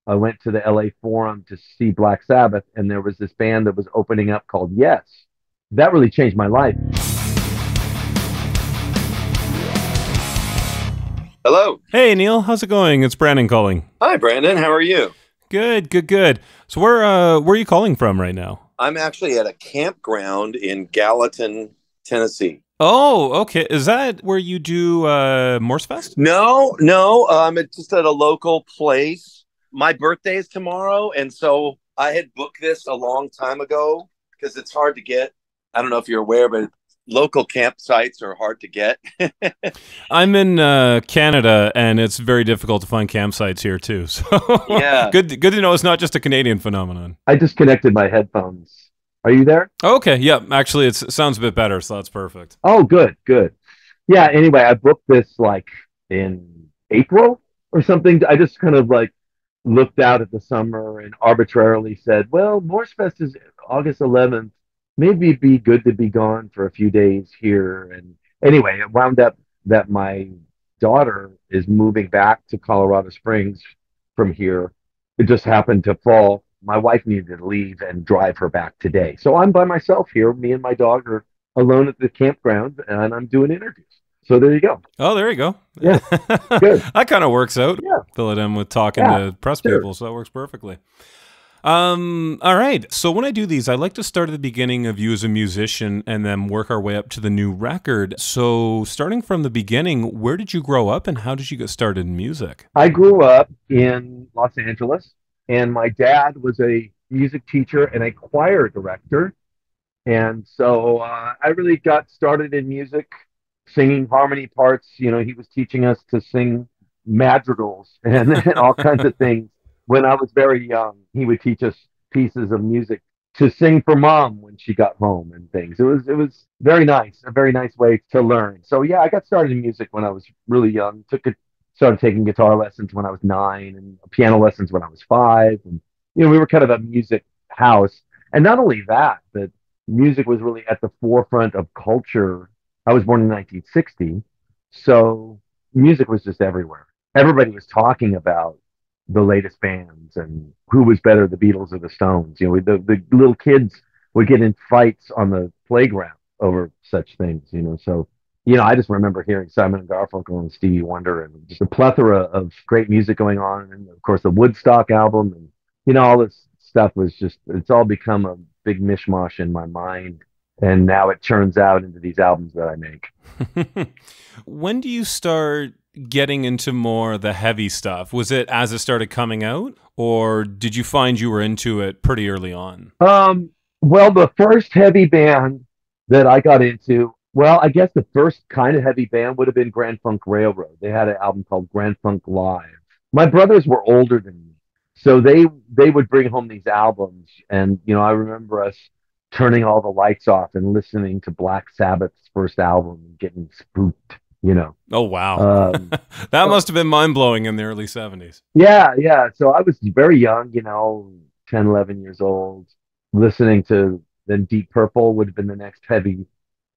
I went to the LA Forum to see Black Sabbath, and there was this band that was opening up called Yes. That really changed my life. Hello. Hey, Neal. How's it going? It's Brandon calling. Hi, Brandon. How are you? Good, good, good. So where are you calling from right now? I'm actually at a campground in Gallatin, Tennessee. Oh, okay. Is that where you do Morse Fest? No. It's just at a local place. My birthday is tomorrow, and so I had booked this a long time ago because it's hard to get. I don't know if you're aware, but local campsites are hard to get. I'm in Canada, and it's very difficult to find campsites here too. So Yeah. good to know it's not just a Canadian phenomenon. I disconnected my headphones. Are you there? Okay, yeah. Actually, it sounds a bit better, so that's perfect. Oh, good, good. Yeah, anyway, I booked this like in April or something. I just kind of like looked out at the summer and arbitrarily said, well, Morse Fest is August 11th. Maybe it'd be good to be gone for a few days here. And anyway, it wound up that my daughter is moving back to Colorado Springs from here. It just happened to fall. My wife needed to leave and drive her back today. So I'm by myself here. Me and my dog are alone at the campground, and I'm doing interviews. So there you go. Oh, there you go. Yeah, good. That kind of works out. Yeah. Fill it in with talking to press sure. people, so that works perfectly. All right. So when I do these, I like to start at the beginning of you as a musician and then work our way up to the new record. So starting from the beginning, where did you grow up and how did you get started in music? I grew up in Los Angeles, and my dad was a music teacher and a choir director. And so I really got started in music, singing harmony parts. You know, he was teaching us to sing madrigals and all kinds of things. When I was very young, he would teach us pieces of music to sing for mom when she got home and things. It was very nice, a very nice way to learn. So yeah, I got started in music when I was really young. Started taking guitar lessons when I was 9 and piano lessons when I was 5. And we were kind of a music house. And not only that, but music was really at the forefront of culture. I was born in 1960, so music was just everywhere. Everybody was talking about the latest bands and who was better, the Beatles or the Stones. The little kids would get in fights on the playground over such things. So I just remember hearing Simon and Garfunkel and Stevie Wonder and just a plethora of great music going on, and of course the Woodstock album, and all this stuff was it's all become a big mishmash in my mind, and now it churns out into these albums that I make. When do you start getting into more the heavy stuff? Was it as it started coming out, or did you find you were into it pretty early on? Well, the first heavy band that I got into, well, I guess the first kind of heavy band would have been Grand Funk Railroad. They had an album called Grand Funk Live. My brothers were older than me, so they would bring home these albums, and I remember us turning all the lights off and listening to Black Sabbath's first album and getting spooked. Oh, wow. That must have been mind-blowing in the early 70s. Yeah. So I was very young, 10, 11 years old, listening to, then Deep Purple would have been the next heavy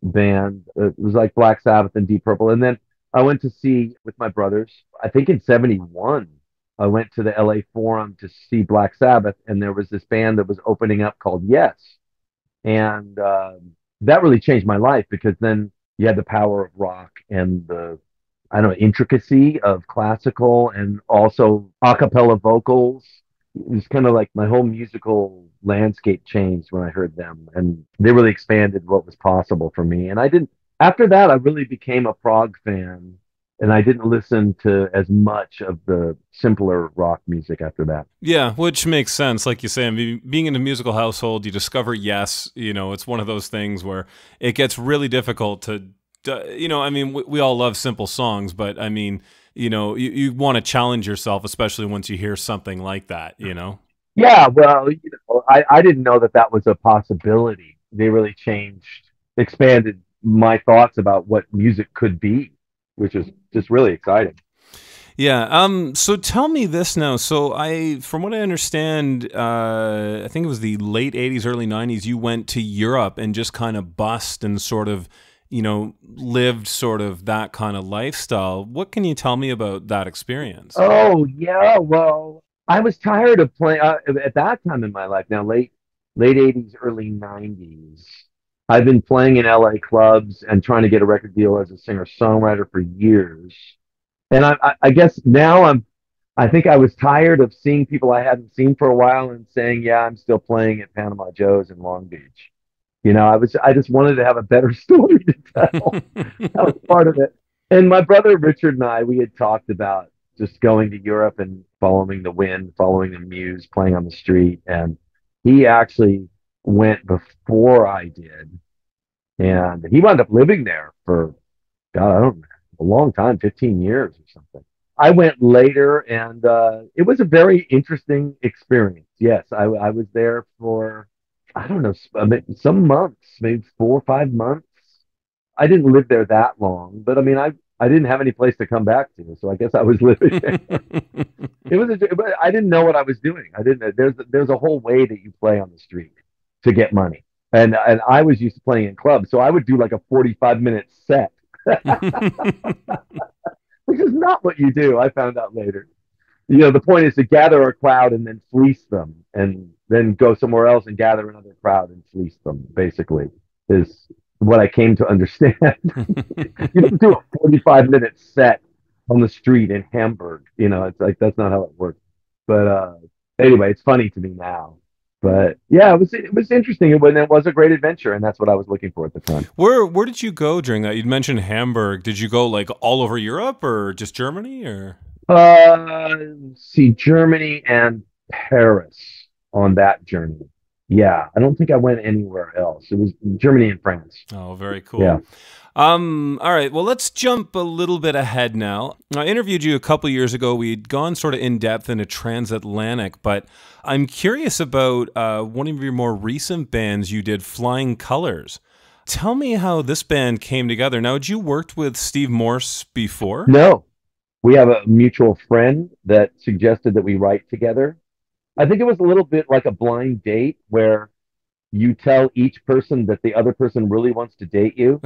band. It was like Black Sabbath and Deep Purple. And then I went to see, with my brothers, I think in 71, I went to the LA Forum to see Black Sabbath, and there was this band that was opening up called Yes. And that really changed my life, because then you had the power of rock and the, I don't know, intricacy of classical and also a cappella vocals. It was kind of like my whole musical landscape changed when I heard them, and they really expanded what was possible for me. And after that, I really became a prog fan, and I didn't listen to as much of the simpler rock music after that. Yeah, which makes sense. Like you say, I mean, being in a musical household, you discover Yes. It's one of those things where it gets really difficult to, I mean, we all love simple songs, but I mean, you want to challenge yourself, especially once you hear something like that, Yeah, well, I didn't know that was a possibility. They really expanded my thoughts about what music could be, which is just really exciting. Yeah. So tell me this now. So from what I understand, I think it was the late 80s, early 90s, you went to Europe and just kind of busked and sort of, lived sort of that kind of lifestyle. What can you tell me about that experience? Oh, yeah. Well, I was tired of playing at that time in my life. Now, late '80s, early '90s. I've been playing in LA clubs and trying to get a record deal as a singer songwriter for years. And I guess now I think I was tired of seeing people I hadn't seen for a while and saying, yeah, I'm still playing at Panama Joe's in Long Beach. I just wanted to have a better story to tell. That was part of it. And my brother Richard and I, we had talked about just going to Europe and following the wind, following the muse, playing on the street. And he actually went before I did. And he wound up living there for, God, I don't know, a long time, 15 years or something. I went later, and it was a very interesting experience. Yes, I was there for, I don't know, some months, maybe 4 or 5 months. I didn't live there that long, but I mean, I didn't have any place to come back to, so I guess I was living there. But I didn't know what I was doing. I didn't. There's a whole way that you play on the street to get money, and I was used to playing in clubs, so I would do like a 45-minute set, which is not what you do. I found out later. The point is to gather a crowd and then fleece them, and then go somewhere else and gather another crowd and fleece them. Basically, is what I came to understand. You don't do a 45-minute set on the street in Hamburg. It's like that's not how it works. But anyway, it's funny to me now. But yeah, it was interesting. It was a great adventure, and that's what I was looking for at the time. Where did you go during that? You'd mentioned Hamburg. Did you go like all over Europe or just Germany or? See, Germany and Paris on that journey. Yeah, I don't think I went anywhere else. It was Germany and France. Oh, very cool. Yeah. All right. Well, let's jump a little bit ahead now. I interviewed you a couple years ago. We'd gone sort of in depth into Transatlantic, but I'm curious about one of your more recent bands you did, Flying Colors. Tell me how this band came together. Now, had you worked with Steve Morse before? No, we have a mutual friend that suggested that we write together. I think it was a little bit like a blind date where you tell each person that the other person really wants to date you.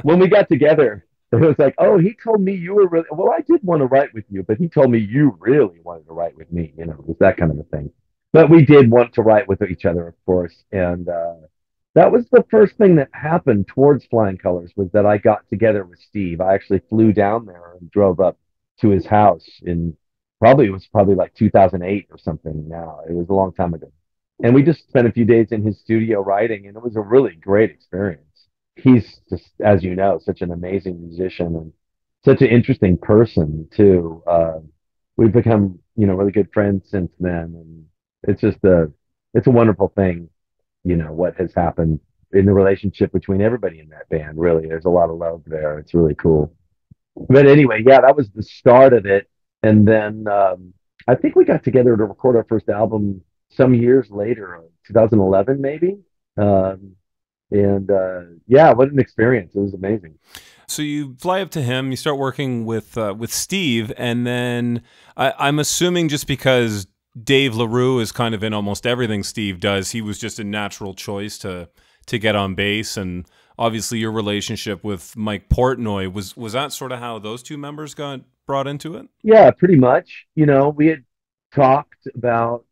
When we got together, it was like, oh, he told me you were really, well, I did want to write with you, but he told me you really wanted to write with me. It was that kind of a thing. But we did want to write with each other, of course. And that was the first thing that happened towards Flying Colors was that I got together with Steve. I actually flew down there and drove up to his house it was probably like 2008 or something now. It was a long time ago. And we just spent a few days in his studio writing, and it was a really great experience. He's just, as you know, such an amazing musician and such an interesting person too. We've become, really good friends since then, and it's a wonderful thing, what has happened in the relationship between everybody in that band. Really, there's a lot of love there. It's really cool. But anyway, yeah, that was the start of it. And then I think we got together to record our first album some years later, 2011 maybe. Yeah, what an experience! It was amazing. So you fly up to him, you start working with Steve, and then I'm assuming just because Dave LaRue is kind of in almost everything Steve does, he was just a natural choice to get on bass. And obviously your relationship with Mike Portnoy, was that sort of how those two members got brought into it? Yeah, pretty much. We had talked about,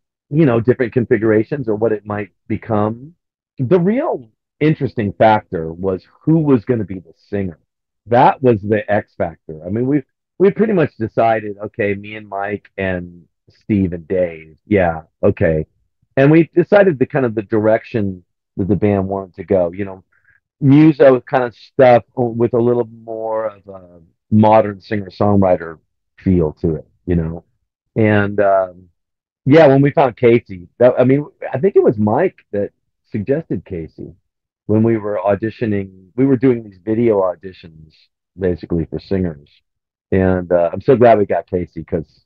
different configurations or what it might become. The real interesting factor was who was going to be the singer. That was the X factor. I mean, we pretty much decided, okay, me and Mike and Steve and Dave. Yeah, okay. And we decided the kind of the direction that the band wanted to go. Muso kind of stuff with a little more of a modern singer-songwriter feel to it. And yeah, when we found Casey, I think it was Mike that suggested Casey when we were auditioning. We were doing these video auditions basically for singers, and I'm so glad we got Casey because,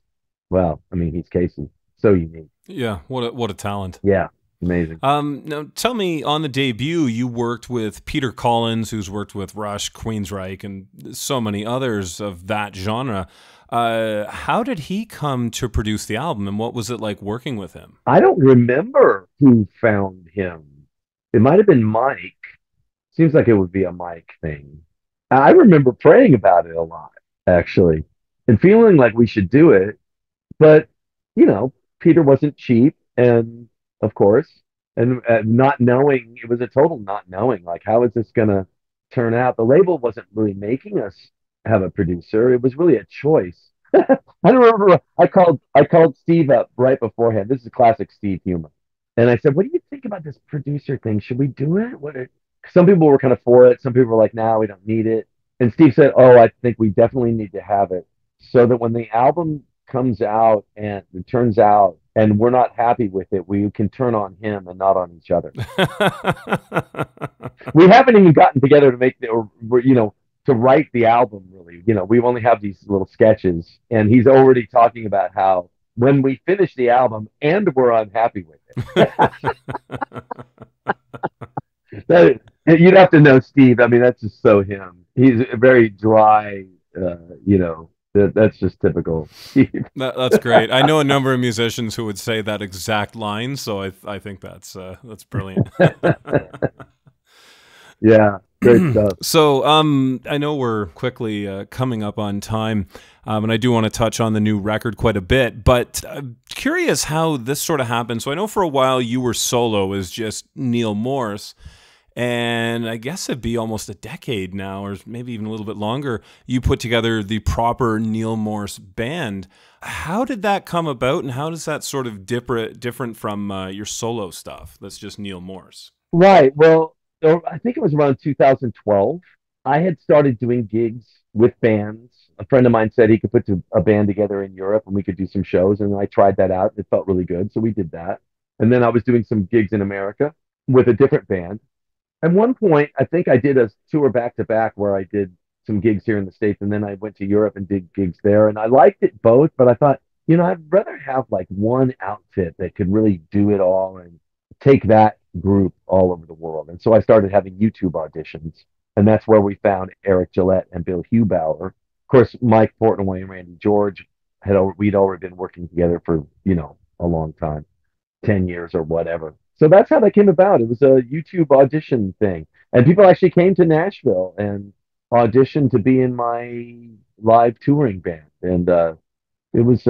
well, he's Casey, so unique. Yeah, what a talent. Yeah. Amazing. Now, tell me, on the debut, you worked with Peter Collins, who's worked with Rush, Queensryche, and so many others of that genre. How did he come to produce the album, and what was it like working with him? I don't remember who found him. It might have been Mike. Seems like it would be a Mike thing. I remember praying about it a lot, actually, and feeling like we should do it. But you know, Peter wasn't cheap, and of course, and not knowing, it was a total not knowing. Like, how is this gonna turn out? The label wasn't really making us have a producer. It was really a choice. I don't remember. I called Steve up right beforehand. This is classic Steve humor, and I said, "What do you think about this producer thing? Should we do it? Some people were kind of for it. Some people were like, "No, we don't need it." And Steve said, "Oh, I think we definitely need to have it, so that when the album comes out and it turns out and we're not happy with it, we can turn on him and not on each other." We haven't even gotten together to make the, or, to write the album really. We only have these little sketches, and he's already talking about how when we finish the album and we're unhappy with it. that, you'd have to know Steve. I mean, that's just so him. He's very dry, that's just typical Steve. That's great. I know a number of musicians who would say that exact line, so I think that's brilliant. Yeah, great stuff. So, I know we're quickly coming up on time, and I do want to touch on the new record quite a bit, but I'm curious how this sort of happened. So I know for a while you were solo as just Neal Morse, and I guess it'd be almost a decade now, or maybe even a little bit longer, you put together the proper Neal Morse Band. How did that come about, and how does that sort of different from your solo stuff that's just Neal Morse? Right. Well, so I think it was around 2012. I had started doing gigs with bands. A friend of mine said he could put a band together in Europe and we could do some shows. And I tried that out. It felt really good. So we did that. And then I was doing some gigs in America with a different band. At one point, I think I did a tour back to back where I did some gigs here in the States, and then I went to Europe and did gigs there. And I liked it both, but I thought, I'd rather have like one outfit that could really do it all and take that group all over the world. And so I started having YouTube auditions, and that's where we found Eric Gillette and Bill Hubauer. Of course, Mike Portnoy and Randy George we'd already been working together for, a long time. 10 years or whatever. So that's how that came about. It was a YouTube audition thing. And people actually came to Nashville and auditioned to be in my live touring band. And it was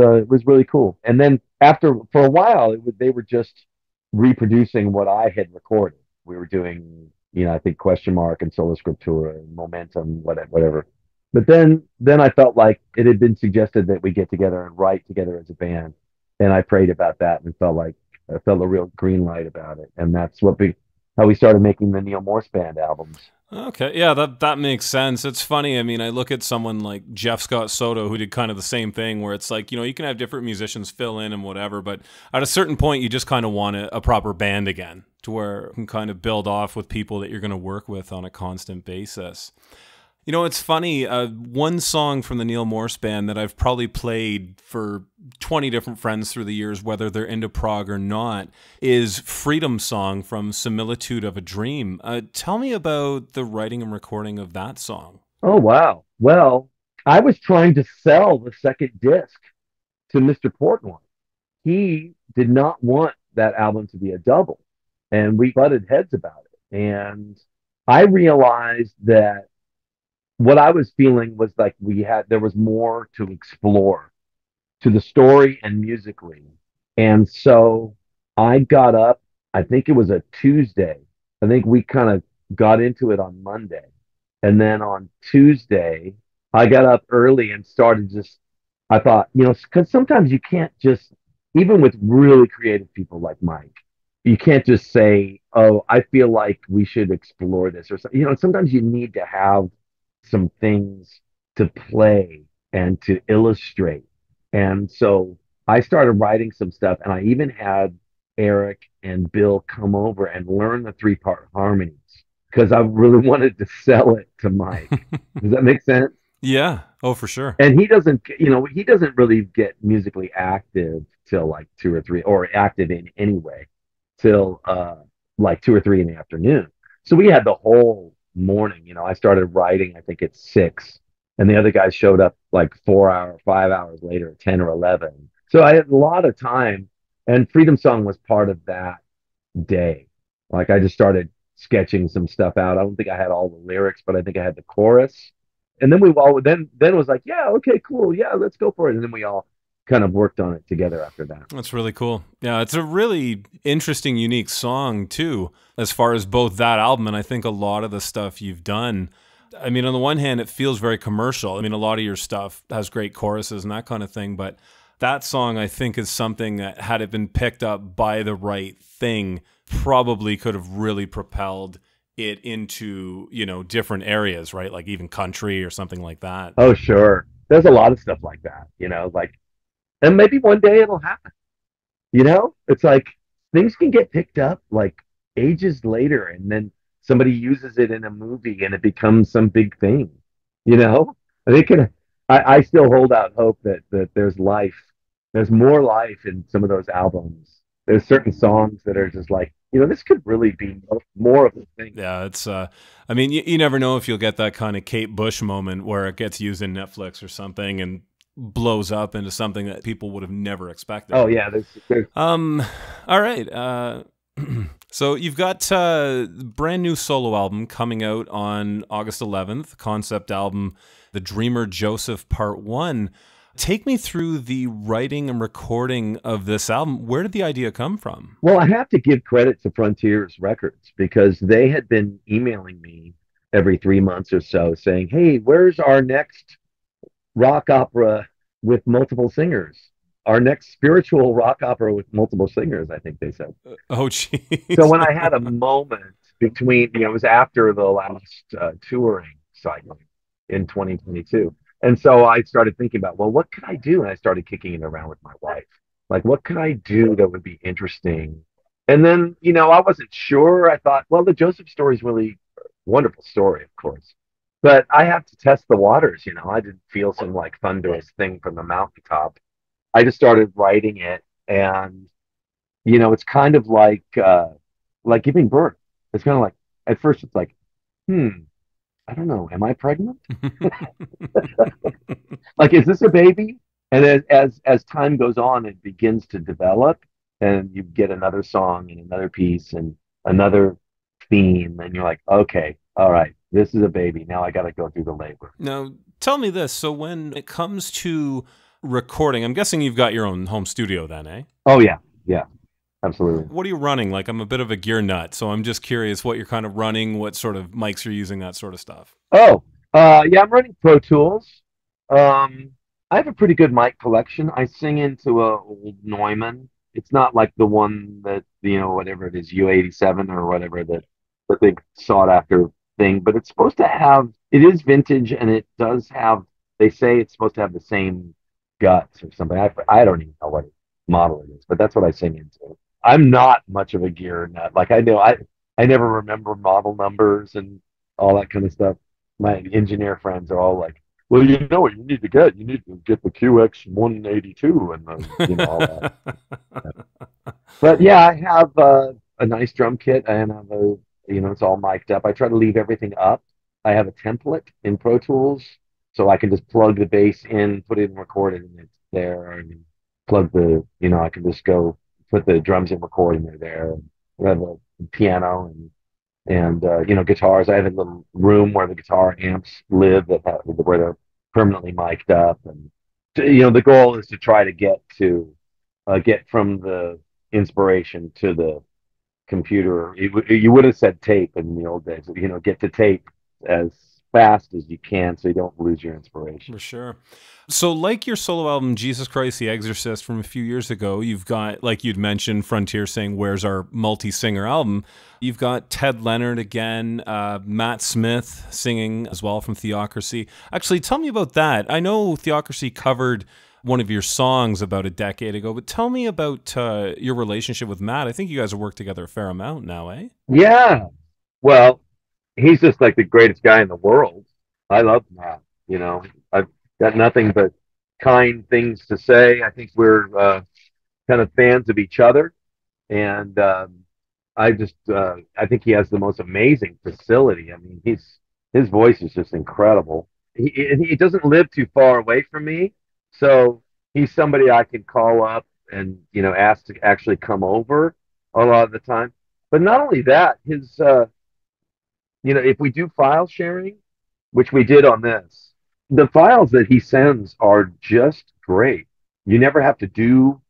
really cool. And then for a while they were just reproducing what I had recorded. We were doing, I think Question Mark and Sola Scriptura and Momentum, whatever. But then I felt like it had been suggested that we get together and write together as a band. And I prayed about that and felt like I felt a real green light about it, and that's how we started making the Neal Morse Band albums. Okay, yeah, that makes sense. It's funny. I mean, I look at someone like Jeff Scott Soto who did kind of the same thing, where it's like, you can have different musicians fill in and whatever, but at a certain point, you just kind of want a proper band again, to where you can kind of build off with people that you're going to work with on a constant basis. It's funny, one song from the Neal Morse Band that I've probably played for 20 different friends through the years, whether they're into prog or not, is Freedom Song from Similitude of a Dream. Tell me about the writing and recording of that song. Oh, wow. Well, I was trying to sell the second disc to Mr. Portnoy. He did not want that album to be a double, and we butted heads about it. And I realized that what I was feeling was like there was more to explore to the story and musically. And so I got up, I think it was a Tuesday. I think we kind of got into it on Monday. And then on Tuesday, I got up early and started I thought, because sometimes you can't just, even with really creative people like Mike, you can't just say, oh, I feel like we should explore this or something. Sometimes you need to have some things to play and to illustrate. And so I started writing some stuff, and I even had Eric and Bill come over and learn the three-part harmonies because I really wanted to sell it to Mike. Does that make sense? Yeah. Oh, for sure. And he doesn't really get musically active till like 2 or 3, or active in any way till like 2 or 3 in the afternoon. So we had the whole morning. I started writing, I think at 6, and the other guys showed up like 4 hours, 5 hours later, 10 or 11. So I had a lot of time, and Freedom Song was part of that day. Like I just started sketching some stuff out. I don't think I had all the lyrics, but I think I had the chorus. And then we all then it was like, yeah, okay, cool, yeah, let's go for it. And then we all kind of worked on it together after that. That's really cool. Yeah, it's a really interesting, unique song too, as far as both that album and I think a lot of the stuff you've done. I mean, on the one hand, it feels very commercial. I mean, a lot of your stuff has great choruses and that kind of thing, but that song, I think, is something that, had it been picked up by the right thing, probably could have really propelled it into, you know, different areas, right? Like even country or something like that. Oh, sure. There's a lot of stuff like that, like, and maybe one day it'll happen. It's like things can get picked up like ages later, and then somebody uses it in a movie and it becomes some big thing. You know, I think I still hold out hope that there's life, there's more life in some of those albums. There's certain songs that are just like, this could really be more of a thing. Yeah, it's, I mean, you never know if you'll get that kind of Kate Bush moment where it gets used in Netflix or something and blows up into something that people would have never expected. Oh yeah, there's... All right. So you've got a brand new solo album coming out on August 11th, concept album, The Dreamer Joseph Part 1. Take me through the writing and recording of this album. Where did the idea come from? Well, I have to give credit to Frontiers Records because they had been emailing me every 3 months or so saying, hey, where's our next rock opera with multiple singers? Our next spiritual rock opera with multiple singers, I think they said. Oh, geez. So when I had a moment between, it was after the last touring cycle in 2022. And so I started thinking about, well, what could I do? And I started kicking it around with my wife. Like, what could I do that would be interesting? And then, I wasn't sure. I thought, well, the Joseph story is really a wonderful story, of course. But I have to test the waters, I didn't feel some like thunderous thing from the mountaintop. I just started writing it, and it's kind of like giving birth. It's kind of like at first it's like, I don't know, am I pregnant? Like, is this a baby? And as time goes on, it begins to develop, and you get another song and another piece and another theme, and you're like, okay, all right, this is a baby. Now I got to go through the labor. Now, tell me this. So when it comes to recording, I'm guessing you've got your own home studio then, eh? Oh, yeah. Yeah, absolutely. What are you running? Like, I'm a bit of a gear nut, so I'm just curious what you're kind of running, what sort of mics you're using, that sort of stuff. Oh, yeah, I'm running Pro Tools. I have a pretty good mic collection. I sing into a old Neumann. It's not like the one that, whatever it is, U87 or whatever, the big sought after thing, but it's supposed to have, it is vintage, and it does have, they say it's supposed to have the same guts or something. I don't even know what model it is, but that's what I sing into. I'm not much of a gear nut. Like, I never remember model numbers and all that kind of stuff. My engineer friends are all like, well, you know what you need to get? You need to get the QX182 and all that. But yeah, I have a nice drum kit, and I have it's all mic'd up. I try to leave everything up. I have a template in Pro Tools, so I can just plug the bass in, put it in, record it, and it's there. And plug I can just go put the drums in, record, and they're there. I have a piano and guitars. I have a little room where the guitar amps live where they're permanently mic'd up, and the goal is to try to get from the inspiration to the computer. You would have said tape in the old days. Get to tape as fast as you can so you don't lose your inspiration. For sure. So like your solo album, Jesus Christ the Exorcist from a few years ago, you've got, like you'd mentioned, Frontier saying, where's our Multisinger album? You've got Ted Leonard again, Matt Smith singing as well from Theocracy. Actually, tell me about that. I know Theocracy covered one of your songs about a decade ago, but tell me about your relationship with Matt. I think you guys have worked together a fair amount now, eh? Yeah. Well, he's just like the greatest guy in the world. I love Matt. I've got nothing but kind things to say. I think we're kind of fans of each other, and I think he has the most amazing facility. I mean, his voice is just incredible. He doesn't live too far away from me, so he's somebody I can call up and ask to actually come over a lot of the time. But not only that, his if we do file sharing, which we did on this, the files that he sends are just great. You never have to do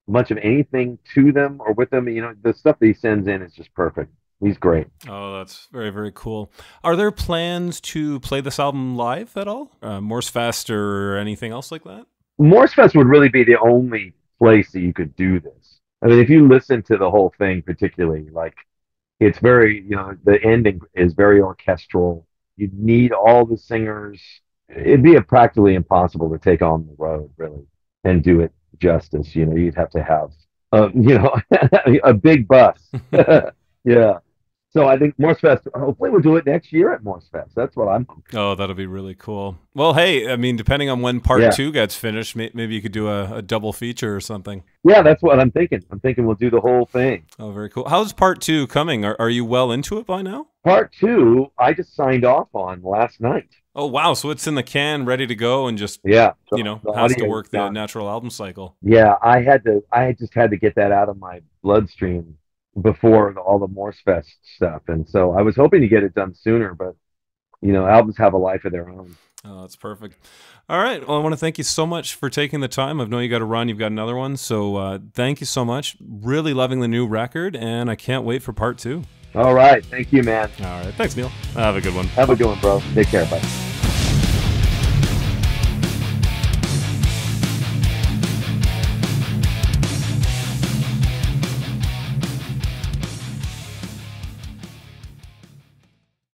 much of anything to them or with them. You know, the stuff that he sends in is just perfect. He's great. Oh, that's very, very cool. Are there plans to play this album live at all? Morse Fest or anything else like that? Morsefest would really be the only place that you could do this. I mean, if you listen to the whole thing, particularly, like it's very, you know, the ending is very orchestral. You need all the singers. It'd be practically impossible to take on the road, really, and do it justice. You know, you'd have to have, you know, a big bus. Yeah. So I think Morsefest, hopefully we'll do it next year at Morsefest. That's what I'm hoping. Oh, that'll be really cool. Well, hey, I mean, depending on when part Yeah. two gets finished, maybe you could do a double feature or something. Yeah, that's what I'm thinking. I'm thinking we'll do the whole thing. Oh, very cool. How's part two coming? Are you well into it by now? Part two, I just signed off on last night. Oh, wow. So it's in the can, ready to go, and just, Yeah. So you know, the has to audio work is the done. natural album cycle. Yeah, I just had to get that out of my bloodstream before all the Morsefest stuff. And so I was hoping to get it done sooner, but you know, albums have a life of their own. Oh, that's perfect. All right. Well, I want to thank you so much for taking the time. I know you got to run. You've got another one. So thank you so much. Really loving the new record, and I can't wait for part two. All right. Thank you, man. All right. Thanks, Neal. Have a good one. Have a good one, bro. Take care. Bye.